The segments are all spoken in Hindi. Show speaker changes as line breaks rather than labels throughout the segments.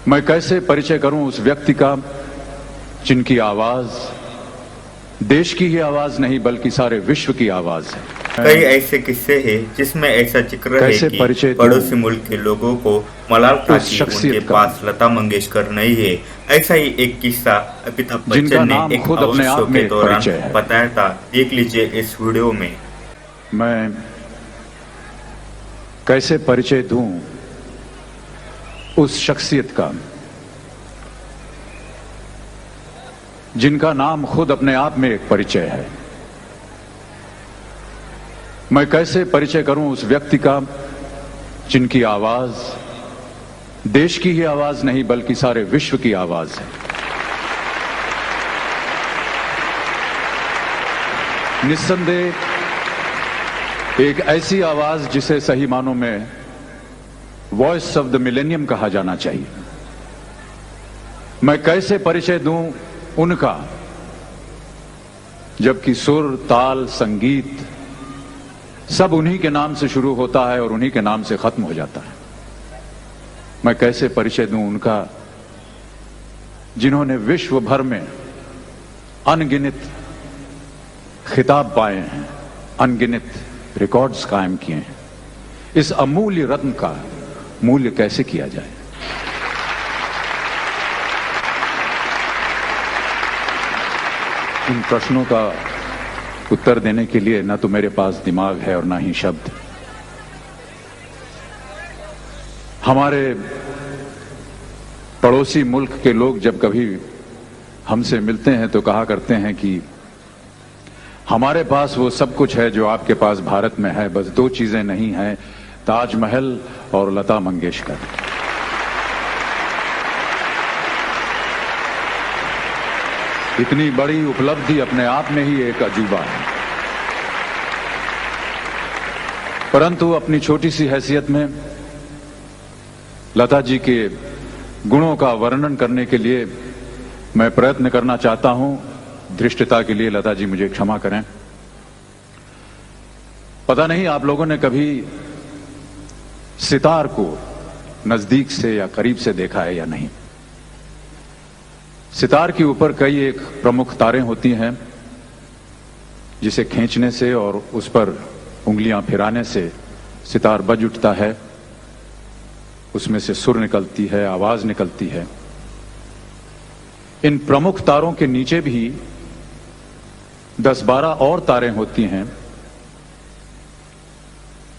मैं कैसे परिचय करूं उस व्यक्ति का जिनकी आवाज देश की ही आवाज नहीं बल्कि सारे विश्व की आवाज है।
कई ऐसे किस्से हैं जिसमें ऐसा जिक्र है
कैसे
कि
परिचय दूं
पड़ोसी मुल्क के लोगों को मलाल था
उस
कि उनके
शख्सियत का
पास लता मंगेशकर नहीं है। ऐसा ही एक किस्सा अमिताभ
जिनका
बच्चन ने
नाम
एक
खुद अपने
अवार्ड शो
आप में
के
एक
दौरान
परिचय है।
बताया था। देख लीजिए इस वीडियो में।
मैं कैसे परिचय दूं उस शख्सियत का जिनका नाम खुद अपने आप में एक परिचय है। मैं कैसे परिचय करूं उस व्यक्ति का जिनकी आवाज देश की ही आवाज नहीं बल्कि सारे विश्व की आवाज है। निस्संदेह एक ऐसी आवाज जिसे सही मानों में वॉइस ऑफ द मिलेनियम कहा जाना चाहिए। मैं कैसे परिचय दूं उनका जबकि सुर, ताल, संगीत सब उन्हीं के नाम से शुरू होता है और उन्हीं के नाम से खत्म हो जाता है। मैं कैसे परिचय दूं उनका जिन्होंने विश्व भर में अनगिनत खिताब पाए हैं, अनगिनत रिकॉर्ड्स कायम किए हैं। इस अमूल्य रत्न का मूल्य कैसे किया जाए। इन प्रश्नों का उत्तर देने के लिए न तो मेरे पास दिमाग है और ना ही शब्द। हमारे पड़ोसी मुल्क के लोग जब कभी हमसे मिलते हैं तो कहा करते हैं कि हमारे पास वो सब कुछ है जो आपके पास भारत में है, बस दो चीजें नहीं हैं, ताजमहल और लता मंगेशकर। इतनी बड़ी उपलब्धि अपने आप में ही एक अजूबा है। परंतु अपनी छोटी सी हैसियत में लता जी के गुणों का वर्णन करने के लिए मैं प्रयत्न करना चाहता हूं। धृष्टता के लिए लता जी मुझे क्षमा करें। पता नहीं आप लोगों ने कभी सितार को नजदीक से या करीब से देखा है या नहीं। सितार के ऊपर कई एक प्रमुख तारें होती हैं जिसे खींचने से और उस पर उंगलियां फिराने से सितार बज उठता है, उसमें से सुर निकलती है, आवाज निकलती है। इन प्रमुख तारों के नीचे भी 10-12 और तारें होती हैं,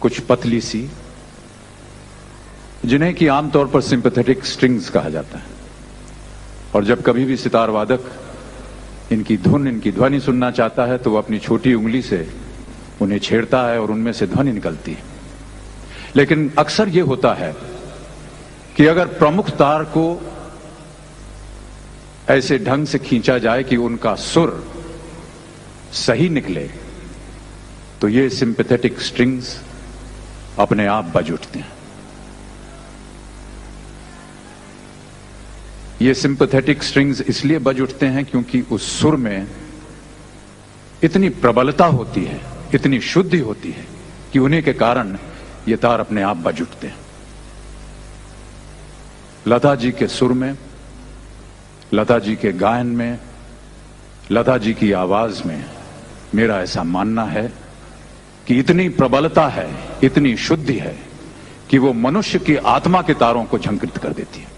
कुछ पतली सी, जिन्हें कि आमतौर पर सिंपैथेटिक स्ट्रिंग्स कहा जाता है। और जब कभी भी सितार वादक इनकी धुन, इनकी ध्वनि सुनना चाहता है तो वो अपनी छोटी उंगली से उन्हें छेड़ता है और उनमें से ध्वनि निकलती है। लेकिन अक्सर ये होता है कि अगर प्रमुख तार को ऐसे ढंग से खींचा जाए कि उनका सुर सही निकले तो ये सिंपैथेटिक स्ट्रिंग्स अपने आप बज उठते हैं। ये सिंपैथेटिक स्ट्रिंग्स इसलिए बज उठते हैं क्योंकि उस सुर में इतनी प्रबलता होती है, इतनी शुद्धि होती है कि उन्हीं के कारण ये तार अपने आप बज उठते हैं। लता जी के सुर में, लता जी के गायन में, लता जी की आवाज में मेरा ऐसा मानना है कि इतनी प्रबलता है, इतनी शुद्धि है कि वो मनुष्य की आत्मा के तारों को झंकृत कर देती है।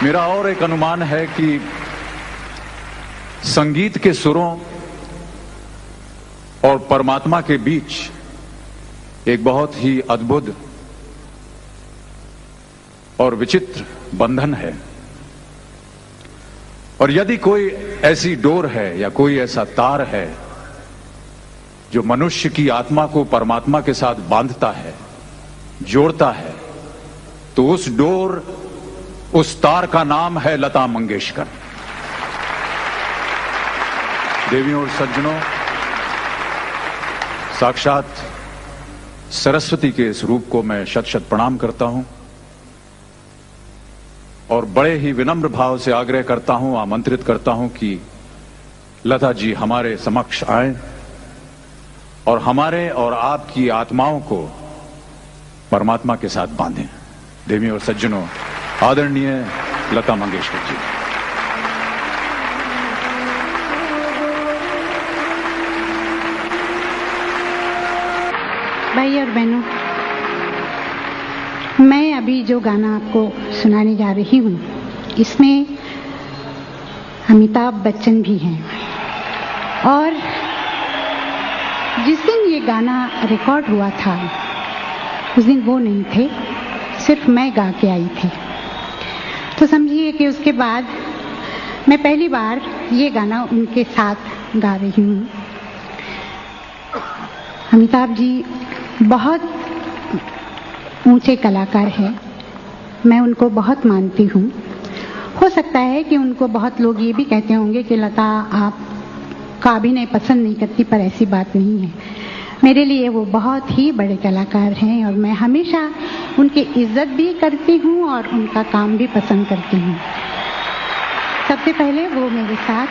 मेरा और एक अनुमान है कि संगीत के सुरों और परमात्मा के बीच एक बहुत ही अद्भुत और विचित्र बंधन है। और यदि कोई ऐसी डोर है या कोई ऐसा तार है जो मनुष्य की आत्मा को परमात्मा के साथ बांधता है, जोड़ता है, तो उस डोर, उस तार का नाम है लता मंगेशकर। देवियों और सज्जनों, साक्षात सरस्वती के इस रूप को मैं शत शत प्रणाम करता हूं और बड़े ही विनम्र भाव से आग्रह करता हूं, आमंत्रित करता हूं कि लता जी हमारे समक्ष आए और हमारे और आपकी आत्माओं को परमात्मा के साथ बांधें। देवी और सज्जनों, आदरणीय लता मंगेशकर जी।
भाई और बहनों, मैं अभी जो गाना आपको सुनाने जा रही हूँ, इसमें अमिताभ बच्चन भी हैं। और जिस दिन ये गाना रिकॉर्ड हुआ था, उस दिन वो नहीं थे, सिर्फ मैं गा के आई थी। तो समझिए कि उसके बाद मैं पहली बार ये गाना उनके साथ गा रही हूँ। अमिताभ जी बहुत ऊंचे कलाकार हैं, मैं उनको बहुत मानती हूँ। हो सकता है कि उनको बहुत लोग ये भी कहते होंगे कि लता आपका अभिनय पसंद नहीं करती, पर ऐसी बात नहीं है। मेरे लिए वो बहुत ही बड़े कलाकार हैं और मैं हमेशा उनकी इज्जत भी करती हूँ और उनका काम भी पसंद करती हूँ। सबसे पहले वो मेरे साथ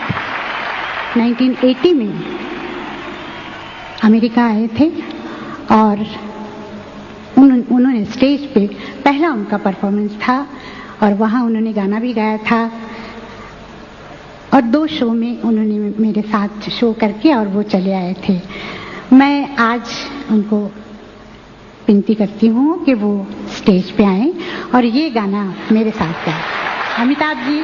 1980 में अमेरिका आए थे और उन्होंने स्टेज पे पहला उनका परफॉर्मेंस था और वहाँ उन्होंने गाना भी गाया था और 2 शो में उन्होंने मेरे साथ शो करके और वो चले आए थे। मैं आज उनको विनती करती हूँ कि वो स्टेज पे आएं और ये गाना मेरे साथ गाएं। अमिताभ जी,